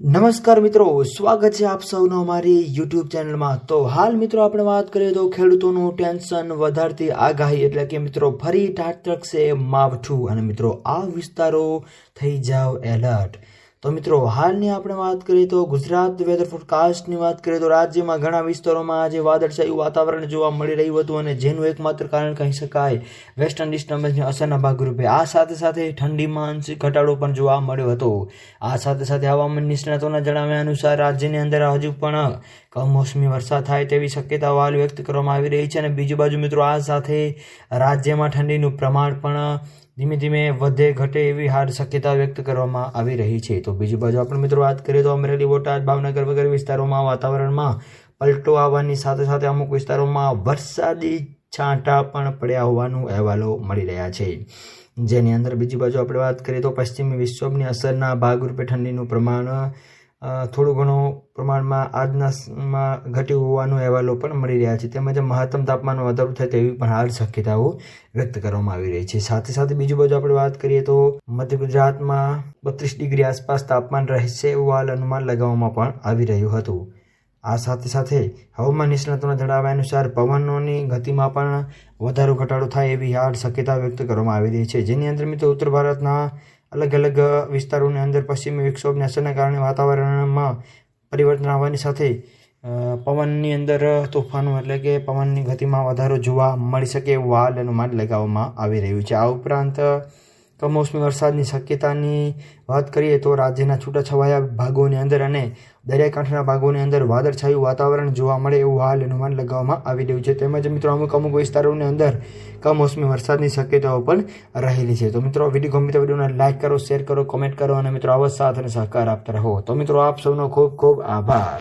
નમસ્કાર મિત્રો, સ્વાગત છે આપ સૌનો અમારી યુટ્યુબ ચેનલમાં। તો હાલ મિત્રો આપણે વાત કરીએ તો ખેડૂતોનું ટેન્શન વધારતી આગાહી એટલે કે મિત્રો ફરી ત્રાટકશે માવઠું અને મિત્રો આ વિસ્તારો થઈ જાવ એલર્ટ। તો મિત્રો હાલની આપણે વાત કરીએ તો ગુજરાત વેધર ફોરકાસ્ટની વાત કરીએ તો રાજ્યમાં ઘણા વિસ્તારોમાં આજે વાદળછાયું વાતાવરણ જોવા મળી રહ્યું હતું અને જેનું એકમાત્ર કારણ કહી શકાય વેસ્ટર્ન ડિસ્ટર્બન્સની અસરના ભાગરૂપે આ સાથે સાથે ઠંડીમાં આંશિક ઘટાડો પણ જોવા મળ્યો હતો। આ સાથે સાથે હવામાન નિષ્ણાતોના જણાવ્યા અનુસાર રાજ્યની અંદર હજુ પણ કમોસમી વરસાદ થાય તેવી શક્યતાઓ હાલ વ્યક્ત કરવામાં આવી રહી છે અને બીજી બાજુ મિત્રો આ સાથે રાજ્યમાં ઠંડીનું પ્રમાણ પણ ધીમે ધીમે વધે ઘટે એવી હાલ શક્યતા વ્યક્ત કરવામાં આવી રહી છે। તો બીજી બાજુ આપણે મિત્રો વાત કરીએ તો અમરેલી, બોટાદ, ભાવનગર વગેરે વિસ્તારોમાં વાતાવરણમાં પલટો આવવાની સાથે સાથે અમુક વિસ્તારોમાં વરસાદી છાંટા પણ પડ્યા હોવાનું અહેવાલો મળી રહ્યા છે। જેની અંદર બીજી બાજુ આપણે વાત કરીએ તો પશ્ચિમી વિક્ષોભની અસરના ભાગરૂપે ઠંડીનું પ્રમાણ થોડું ઘણું પ્રમાણમાં આજનામાં ઘટ્યું હોવાનું અહેવાલો પણ મળી રહ્યા છે। તેમજ મહત્તમ તાપમાનમાં વધારો થાય તેવી પણ હાલ શક્યતાઓ વ્યક્ત કરવામાં આવી રહી છે। સાથે સાથે બીજી બાજુ આપણે વાત કરીએ તો મધ્ય ગુજરાતમાં 32 ડિગ્રી આસપાસ તાપમાન રહેશે એવું હાલ અનુમાન લગાવવામાં પણ આવી રહ્યું હતું। આ સાથે સાથે હવામાન નિષ્ણાતોના જણાવ્યા અનુસાર પવનોની ગતિમાં પણ વધારો ઘટાડો થાય એવી હાલ શક્યતા વ્યક્ત કરવામાં આવી રહી છે। જેની અંદર મિત્રો ઉત્તર ભારતના અલગ અલગ વિસ્તારોની અંદર પશ્ચિમી વિક્ષોભની અસરના કારણે વાતાવરણમાં પરિવર્તન આવવાની સાથે પવનની અંદર તોફાનો એટલે કે પવનની ગતિમાં વધારો જોવા મળી શકે એવું હાલ અનુમાન લગાવવામાં આવી રહ્યું છે। આ ઉપરાંત કમોસમી વરસાદની શક્યતાની વાત કરીએ તો રાજ્યના છૂટાછવાયા ભાગોની અંદર અને દરિયાકાંઠાના ભાગોની અંદર વાદળછાયું વાતાવરણ જોવા મળે એવું હાલ અનુમાન લગાવવામાં આવી રહ્યું છે। તેમજ મિત્રો અમુક વિસ્તારોની અંદર કમોસમી વરસાદની શક્યતાઓ પણ રહેલી છે। તો મિત્રો વિડીયો ગમે તો વિડીયોને લાઇક કરો, શેર કરો, કોમેન્ટ કરો અને મિત્રો આવો સાથ અને સહકાર આપતા રહો। તો મિત્રો આપ સૌનો ખૂબ ખૂબ આભાર।